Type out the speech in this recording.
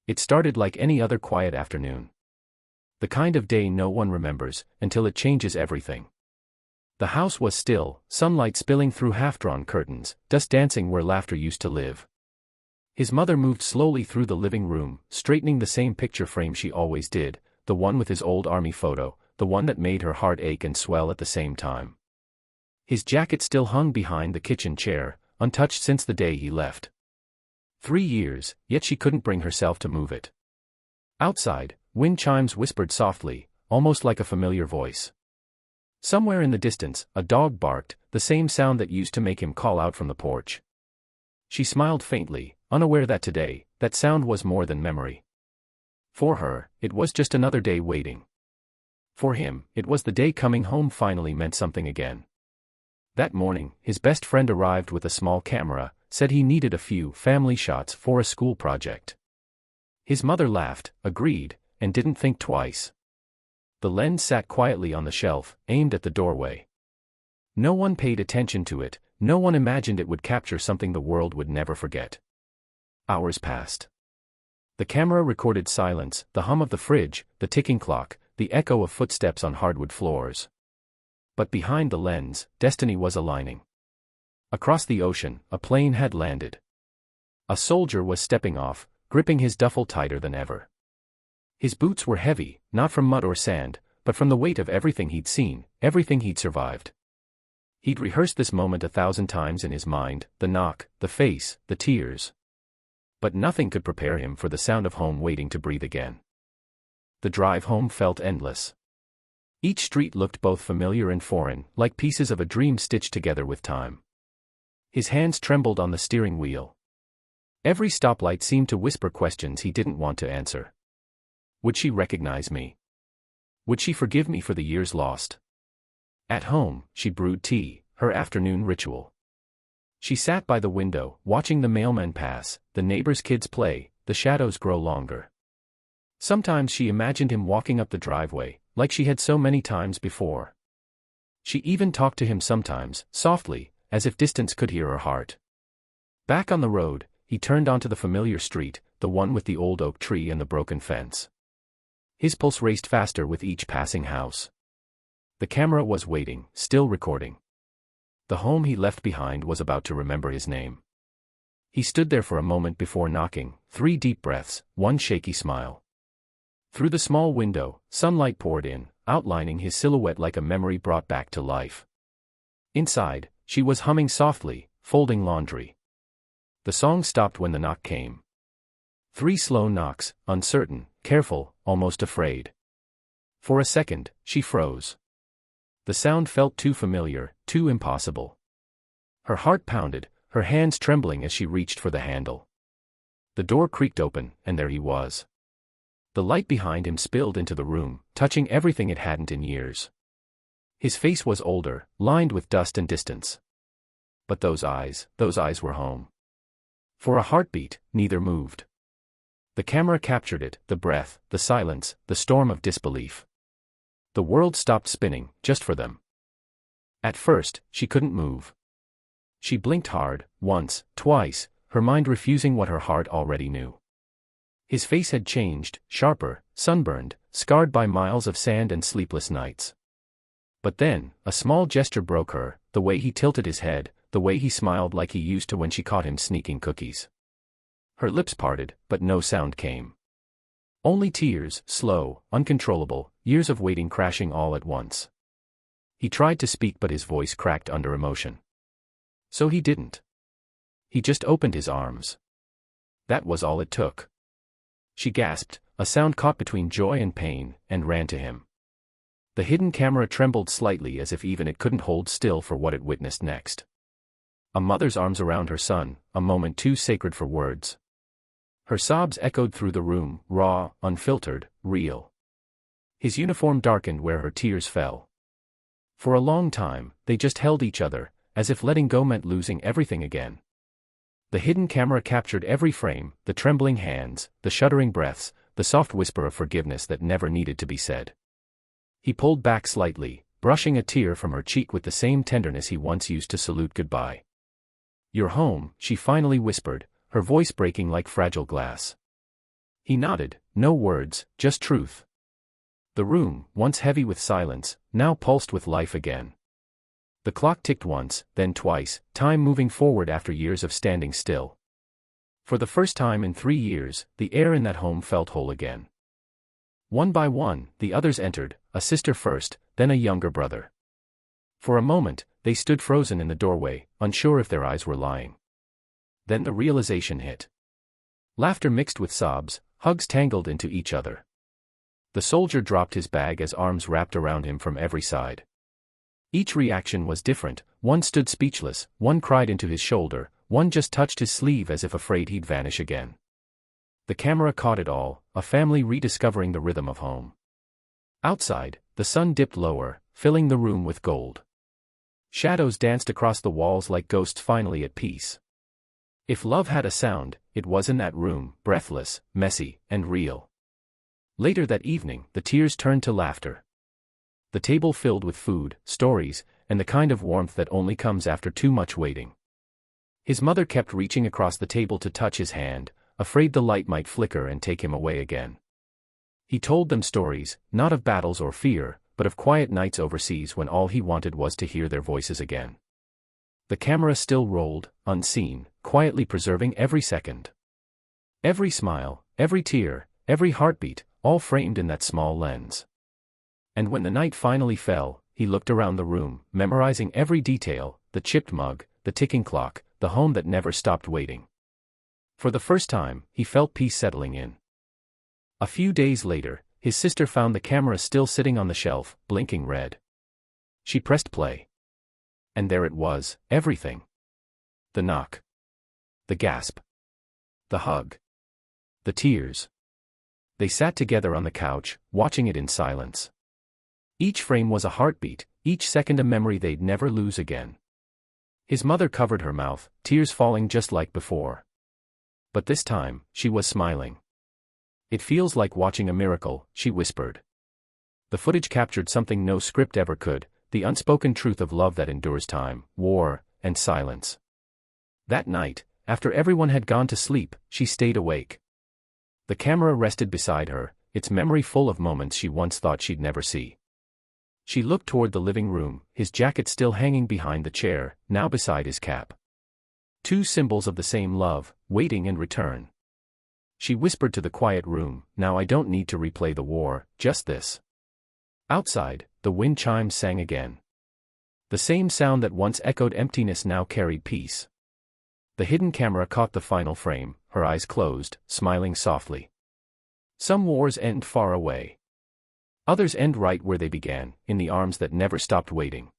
It started like any other quiet afternoon. The kind of day no one remembers, until it changes everything. The house was still, sunlight spilling through half-drawn curtains, dust dancing where laughter used to live. His mother moved slowly through the living room, straightening the same picture frame she always did, the one with his old army photo, the one that made her heart ache and swell at the same time. His jacket still hung behind the kitchen chair, untouched since the day he left. 3 years, yet she couldn't bring herself to move it. Outside, wind chimes whispered softly, almost like a familiar voice. Somewhere in the distance, a dog barked, the same sound that used to make him call out from the porch. She smiled faintly, unaware that today, that sound was more than memory. For her, it was just another day waiting. For him, it was the day coming home finally meant something again. That morning, his best friend arrived with a small camera, said he needed a few family shots for a school project. His mother laughed, agreed, and didn't think twice. The lens sat quietly on the shelf, aimed at the doorway. No one paid attention to it, no one imagined it would capture something the world would never forget. Hours passed. The camera recorded silence, the hum of the fridge, the ticking clock, the echo of footsteps on hardwood floors. But behind the lens, destiny was aligning. Across the ocean, a plane had landed. A soldier was stepping off, gripping his duffel tighter than ever. His boots were heavy, not from mud or sand, but from the weight of everything he'd seen, everything he'd survived. He'd rehearsed this moment 1,000 times in his mind, the knock, the face, the tears. But nothing could prepare him for the sound of home waiting to breathe again. The drive home felt endless. Each street looked both familiar and foreign, like pieces of a dream stitched together with time. His hands trembled on the steering wheel. Every stoplight seemed to whisper questions he didn't want to answer. Would she recognize me? Would she forgive me for the years lost? At home, she brewed tea, her afternoon ritual. She sat by the window, watching the mailman pass, the neighbors' kids play, the shadows grow longer. Sometimes she imagined him walking up the driveway, like she had so many times before. She even talked to him sometimes, softly, as if distance could hear her heart. Back on the road, he turned onto the familiar street, the one with the old oak tree and the broken fence. His pulse raced faster with each passing house. The camera was waiting, still recording. The home he left behind was about to remember his name. He stood there for a moment before knocking, 3 deep breaths, 1 shaky smile. Through the small window, sunlight poured in, outlining his silhouette like a memory brought back to life. Inside, she was humming softly, folding laundry. The song stopped when the knock came. 3 slow knocks, uncertain, careful, almost afraid. For a second, she froze. The sound felt too familiar, too impossible. Her heart pounded, her hands trembling as she reached for the handle. The door creaked open, and there he was. The light behind him spilled into the room, touching everything it hadn't in years. His face was older, lined with dust and distance. But those eyes were home. For a heartbeat, neither moved. The camera captured it, the breath, the silence, the storm of disbelief. The world stopped spinning, just for them. At first, she couldn't move. She blinked hard, once, twice, her mind refusing what her heart already knew. His face had changed, sharper, sunburned, scarred by miles of sand and sleepless nights. But then, a small gesture broke her, the way he tilted his head, the way he smiled like he used to when she caught him sneaking cookies. Her lips parted, but no sound came. Only tears, slow, uncontrollable, years of waiting crashing all at once. He tried to speak but his voice cracked under emotion. So he didn't. He just opened his arms. That was all it took. She gasped, a sound caught between joy and pain, and ran to him. The hidden camera trembled slightly as if even it couldn't hold still for what it witnessed next. A mother's arms around her son, a moment too sacred for words. Her sobs echoed through the room, raw, unfiltered, real. His uniform darkened where her tears fell. For a long time, they just held each other, as if letting go meant losing everything again. The hidden camera captured every frame, the trembling hands, the shuddering breaths, the soft whisper of forgiveness that never needed to be said. He pulled back slightly, brushing a tear from her cheek with the same tenderness he once used to salute goodbye. "You're home," she finally whispered, her voice breaking like fragile glass. He nodded, no words, just truth. The room, once heavy with silence, now pulsed with life again. The clock ticked once, then twice, time moving forward after years of standing still. For the first time in 3 years, the air in that home felt whole again. One by one, the others entered, a sister first, then a younger brother. For a moment, they stood frozen in the doorway, unsure if their eyes were lying. Then the realization hit. Laughter mixed with sobs, hugs tangled into each other. The soldier dropped his bag as arms wrapped around him from every side. Each reaction was different, one stood speechless, one cried into his shoulder, one just touched his sleeve as if afraid he'd vanish again. The camera caught it all, a family rediscovering the rhythm of home. Outside, the sun dipped lower, filling the room with gold. Shadows danced across the walls like ghosts finally at peace. If love had a sound, it was in that room, breathless, messy, and real. Later that evening, the tears turned to laughter. The table filled with food, stories, and the kind of warmth that only comes after too much waiting. His mother kept reaching across the table to touch his hand, afraid the light might flicker and take him away again. He told them stories, not of battles or fear, but of quiet nights overseas when all he wanted was to hear their voices again. The camera still rolled, unseen, quietly preserving every second. Every smile, every tear, every heartbeat, all framed in that small lens. And when the night finally fell, he looked around the room, memorizing every detail, the chipped mug, the ticking clock, the home that never stopped waiting. For the first time, he felt peace settling in. A few days later, his sister found the camera still sitting on the shelf, blinking red. She pressed play. And there it was, everything. The knock. The gasp. The hug. The tears. They sat together on the couch, watching it in silence. Each frame was a heartbeat, each second a memory they'd never lose again. His mother covered her mouth, tears falling just like before. But this time, she was smiling. "It feels like watching a miracle," she whispered. The footage captured something no script ever could, the unspoken truth of love that endures time, war, and silence. That night, after everyone had gone to sleep, she stayed awake. The camera rested beside her, its memory full of moments she once thought she'd never see. She looked toward the living room, his jacket still hanging behind the chair, now beside his cap. Two symbols of the same love, waiting and return. She whispered to the quiet room, "Now I don't need to replay the war, just this." Outside, the wind chimes sang again. The same sound that once echoed emptiness now carried peace. The hidden camera caught the final frame, her eyes closed, smiling softly. Some wars end far away. Others end right where they began, in the arms that never stopped waiting.